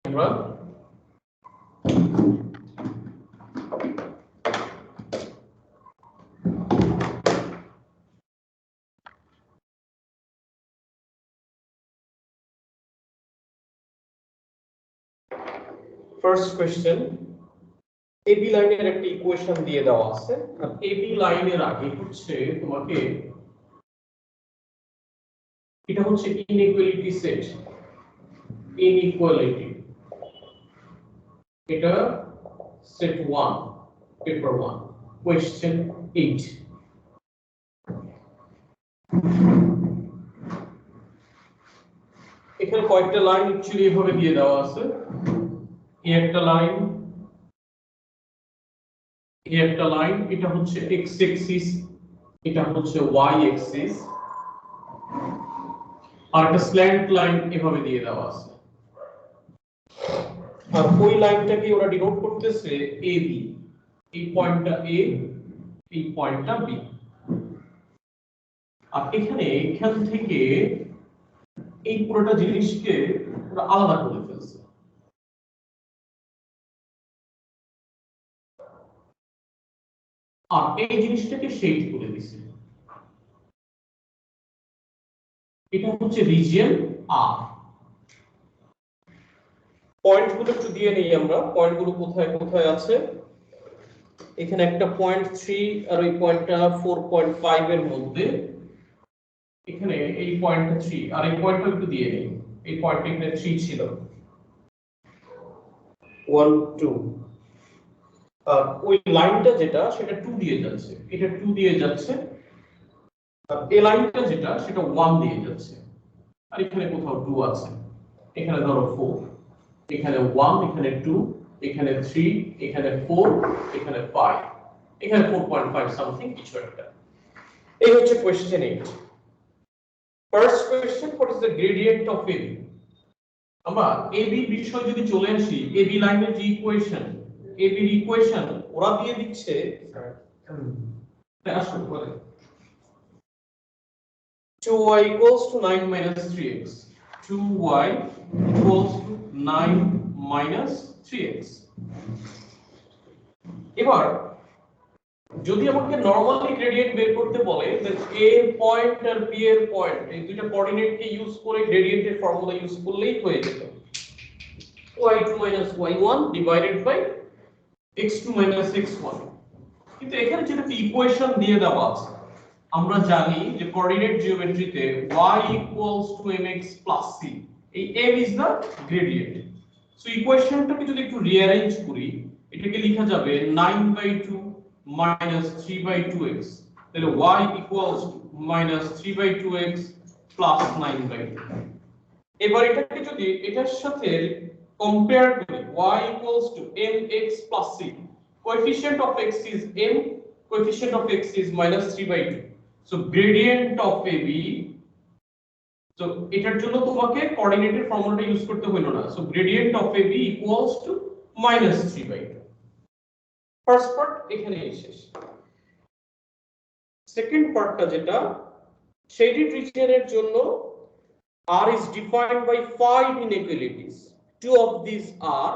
আমরা first question AB লাইনের একটা ইকুয়েশন দিয়ে দেওয়া আছে আর এবি লাইনের আগে হচ্ছে তোমাকে এটা হচ্ছে ইনইকুয়ালিটি সেট ইনইকুয়ালিটি এটা সেট 1 পেপার 1 কোশ্চেন 8 এখানে কয়েকটা লাইন অ্যাকচুয়ালি এভাবে দিয়ে দেওয়া আছে এই একটা লাইন এটা হচ্ছে x অ্যাক্সিস এটা হচ্ছে y অ্যাক্সিস আর একটা স্ল্যান্ট লাইন এভাবে দিয়ে দেওয়া আছে আর ওই লাইনটাকে ওরা ডিনোট করতেছে AB এই পয়েন্টটা A এই পয়েন্টটা B আর এখান থেকে এই পুরোটা জিনিসকে ওরা আলাদা করে ফেলছে আর এই জিনিসটাকে শেড করে দিছে এটা হচ্ছে রিজিয়ন R পয়েন্টগুলো একটু দিয়ে নেই আমরা পয়েন্টগুলো কোথায় কোথায় আছে এখানে একটা পয়েন্ট 3 আর ওই পয়েন্টটা 4.5 এর মধ্যে এখানে এই পয়েন্টটা 3 আর এই পয়েন্টটা একটু দিয়ে নেই এই পয়েন্টটা এখানে 3 ছিল 1 2 আর ওই লাইনটা যেটা সেটা 2 দিয়ে যাচ্ছে এটা 2 দিয়ে যাচ্ছে আর এই লাইনটা যেটা সেটা 1 দিয়ে যাচ্ছে আর এখানে কোথাও 2 আছে এখানে ধরো 4 এখানে 1 এখানে 2 এখানে 3 এখানে 4 এখানে 5 এখানে 4.5 সামথিং কিছু একটা এই হচ্ছে question 8 first question what is the gradient of AB আমরা AB বিষয় যদি চলে আসি AB লাইনের যে ইকুয়েশন AB এর ইকুয়েশন ওরা দিয়ে দিচ্ছে আসলে বলে 2y equals to 9 minus 3x 2y equals to 9 minus 3x এবার যদি আমাকে নরমালি গ্রেডিয়েন্ট বের করতে বলে দেন a পয়েন্ট আর b এর পয়েন্ট এই দুটো কোঅর্ডিনেটকে ইউজ করে গ্রেডিয়েন্টের ফর্মুলা ইউজ করলেই হয়ে যেত y2 y1 divided by x2 x1 কিন্তু এখানে যেটা ইকুয়েশন দিয়ে দেওয়া আছে আমরা জানি যে coordinate জিওমেট্রিতে y equals to mx plus c এই m is the gradient so ইকুয়েশনটাকে যদি একটু রিঅ্যারেঞ্জ করি এটাকে লেখা যাবে 9/2 minus 3/2x তাহলে y equals to minus 3/2x plus 9/2 এবার এটাকে যদি এটার সাথে কম্পেয়ার করি y equals to mx plus c coefficient of x is m coefficient of x is minus 3/2 so gradient of AB so এটার জন্য তোমাকে কোঅর্ডিনেটের ফর্মুলাটা ইউজ করতে হলো না so gradient of AB equals to minus 3/2 first part এখানে শেষ second পার্টটা যেটা শেডেড রিজিয়নের জন্য R is defined by 5 inequalities two of these are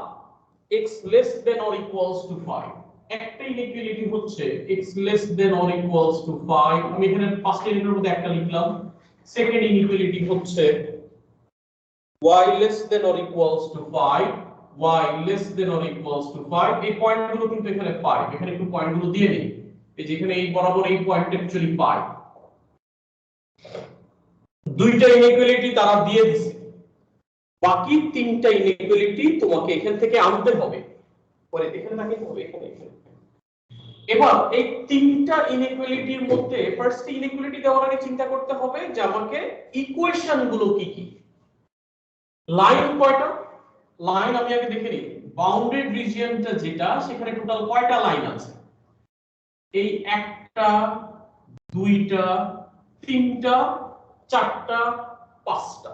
x less than or equals to 5 একটা ইনইকুয়ালিটি হচ্ছে x less than or equals to 5 আমি এখানে first ইনইকুয়ালিটির মধ্যে একটা লিখলাম সেকেন্ড ইনইকুয়ালিটি হচ্ছে y less than or equals to 5 y less than or equals to 5 এই পয়েন্টগুলো কিন্তু এখানে 5 এখানে একটু পয়েন্টগুলো দিয়ে নেই এই যে এখানে এই বরাবর এই পয়েন্টটা অ্যাকচুয়ালি 5 দুইটা ইনইকুয়ালিটি তারা দিয়ে দিয়েছে বাকি তিনটা ইনইকুয়ালিটি তোমাকে এখান থেকে আনতে হবে পরে এখানে রাখতে হবে এখানে এবার এই তিনটা ইনইকুয়ালিটির মধ্যে ফার্স্ট ইনইকুয়ালিটি দেওয়ার আগে চিন্তা করতে হবে যে আমাকে ইকুয়েশন গুলো কি কি লাইন কয়টা লাইন আমি আগে দেখে নিই বাউন্ডেড রিজিয়নটা যেটা সেখানে টোটাল কয়টা লাইন আছে এই একটা দুইটা তিনটা চারটা পাঁচটা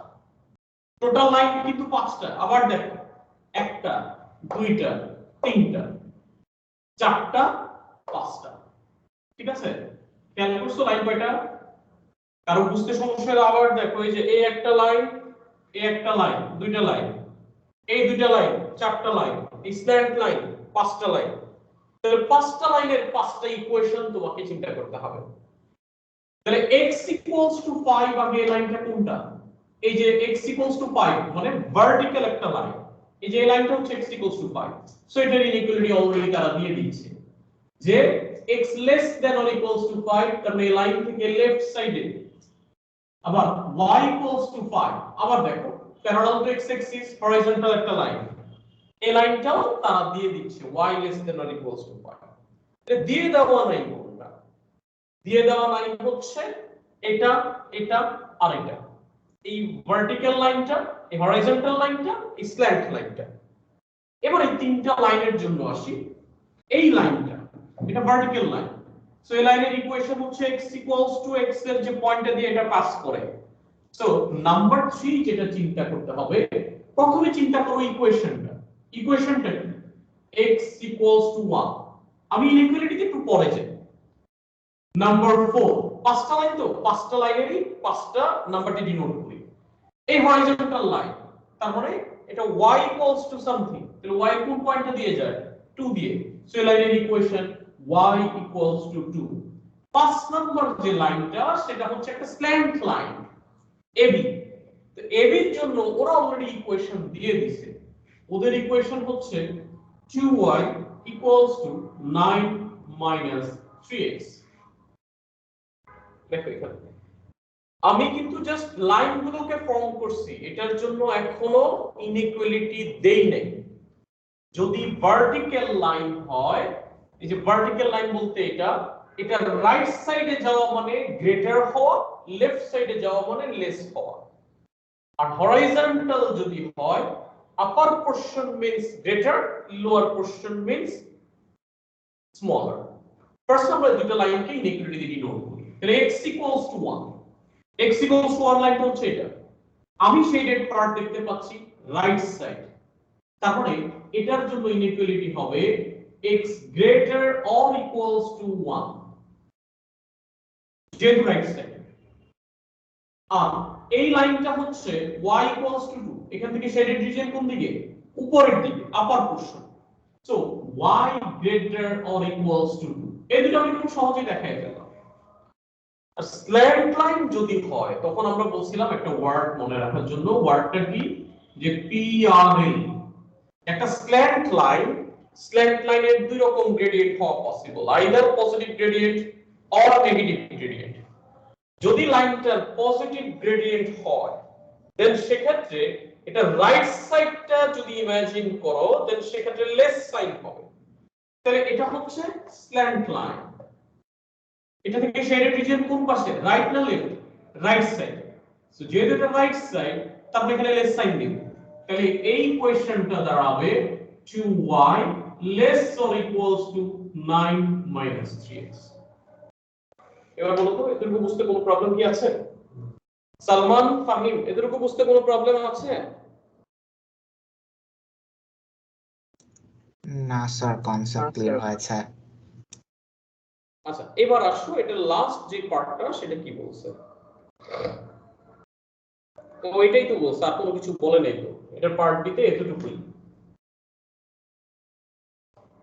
টোটাল লাইন কিন্তু পাঁচটা আবার দেখো একটা দুইটা তিনটা চারটা পাঁচটা ঠিক আছে খেয়াল করছো লাইন কয়টা কারো বুঝতে সমস্যা হলে আবার দেখো এই যে এই একটা লাইন দুইটা লাইন এই দুইটা লাইন, চারটা লাইন, স্ল্যান্ট লাইন, পাঁচটা লাইন। তাহলে পাঁচটা লাইনের পাঁচটা ইকুয়েশন তোমাকে চিন্তা করতে হবে। তাহলে x = 5 আগে এই লাইনটা কোনটা? এই যে x = 5 মানে ভার্টিক্যাল একটা লাইন। এই যে এই লাইনটা হচ্ছে x = 5। সো এটার ইনইকুয়ালিটি অলরেডি তারা দিয়ে দিয়েছে যে x < 5 তার মানে এই লাইন থেকে লেফট সাইডে, আবার y = 5। আবার দেখো parallel to x Axis horizontal একটা লাইন, এই লাইনটাও তারা দিয়ে দিচ্ছে y < 5। এটা দিয়ে দেওয়া নাই কোনটা? দিয়ে দেওয়া নাই হচ্ছে এটা, এটা আর এটা। এই ভার্টিক্যাল লাইনটা, এই হরাইজন্টাল লাইনটা, এই স্ল্যান্ট লাইনটা। এবার এই তিনটা লাইনের জন্য আসি। এই লাইনটা এটা ভার্টিক্যাল লাইন, সো এই লাইনের ইকুয়েশন হচ্ছে x = x এর যে পয়েন্টটা দিয়ে এটা পাস করে। সো নাম্বার 3 যেটা চিন্তা করতে হবে, প্রথমে চিন্তা করো ইকুয়েশনটা। ইকুয়েশনটা কি? x = 1। আমি ইনইকুয়ালিটিতে একটু পরে যাই। নাম্বার 4, পাঁচটা লাইন তো, পাঁচটা লাইনেরই পাঁচটা নাম্বারটি ডিনোট করি। এই হরাইজন্টাল লাইন, তার মানে এটা y = সামথিং, তাহলে y কোন পয়েন্টটা দিয়ে যায়? 2 দিয়ে। সো এই লাইনের ইকুয়েশন y = 2। পাঁচ নাম্বার যে লাইনটা সেটা হচ্ছে একটা স্ল্যান্ট লাইন AB। তো AB এর জন্য ওরা অলরেডি ইকুয়েশন দিয়ে দিয়েছে। ওদের ইকুয়েশন হচ্ছে 2y = 9 - 3x। দেখো এখানে আমি কিন্তু জাস্ট লাইনগুলোকে ফর্ম করছি, এটার জন্য এখনো ইনইকুয়ালিটি দেই নাই। যদি ভার্টিক্যাল লাইন হয়, এই যে ভার্টিক্যাল লাইন বলতে এটা, এটা রাইট সাইডে যাওয়া মানে গ্রেটার হওয়া, লেফট সাইডে যাওয়া মানে লেস হওয়া। আর হরাইজন্টাল যদি হয়, upper portion means greater, lower portion means smaller. First আমরা দুটো লাইনকে ইনইকুয়ালিটি দিয়ে ডিনোট করি। তাহলে x = 1, x = 1 লাইনটা হচ্ছে এটা। আমি শেডেড পার্ট দেখতে পাচ্ছি রাইট সাইড, তার মানে এটার জন্য ইনইকুয়ালিটি হবে x > 1 যেহেতু রাইট সাইড। আর এই লাইনটা হচ্ছে y = 2, এখান থেকে শেডেড রিজিয়ন কোন দিকে? উপরের দিকে, আপার পোরশন। So y > 2। এই দুটো আমি খুব সহজেই দেখাই ফেললাম। আর স্ল্যান্ট লাইন যদি হয়, তখন আমরা বলছিলাম একটা ওয়ার্ড মনে রাখার জন্য, ওয়ার্ডটা কি? যে PRL। একটা স্ল্যান্ট লাইনের দুই রকম গ্রেডিয়েন্ট হওয়া possible, either positive gradient or negative gradient. যদি লাইনটার পজিটিভ গ্রেডিয়েন্ট হয়, দেন সেক্ষেত্রে এটা রাইট সাইডটা যদি ইমাজিন করো, দেন সেক্ষেত্রে লেস সাইন হবে। তাহলে এটা হচ্ছে স্ল্যান্ট লাইন। এটা থেকে শেডেড রিজিয়ন কোন পাশে? রাইট না লেফট? Right side. সো যেহেতু এটা রাইট সাইড, তাহলে এখানে লেস সাইন দিব। তাহলে এই কোশ্চেনটা দাঁড়াবে 2y < 9 - 3x। এবার বলো তো এদেরকে বুঝতে কোনো প্রবলেম কি আছে? সালমান, ফাহিম, এদেরকে বুঝতে কোনো প্রবলেম আছে? না স্যার, কনসেপ্ট ক্লিয়ার হয়েছে। আচ্ছা, এবার আসো এটা লাস্ট যে পার্টটা সেটা কি বলছে। তো ওইটাই তো বলছে, আর কোনো কিছু বলে নাই তো। এটার পার্ট দিতে এতটুকুই।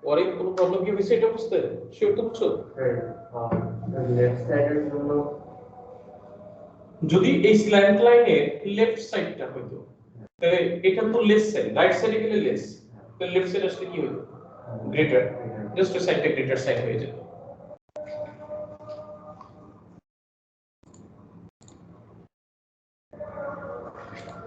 পরে কোনো প্রবলেম কি হয়েছে এটা বুঝতে? শিওর তো বুঝছো? লেফট সাইডের জন্য যদি এই স্ল্যান্ট লাইনের লেফট সাইডটা হইতো, তাহলে এটা তো লেস সাইড, রাইট সাইডে গেলে লেস, তাহলে লেফট সাইড আসলে কি হইতো? গ্রেটার। জাস্ট সাইডটা গ্রেটার সাইড হয়ে যেত।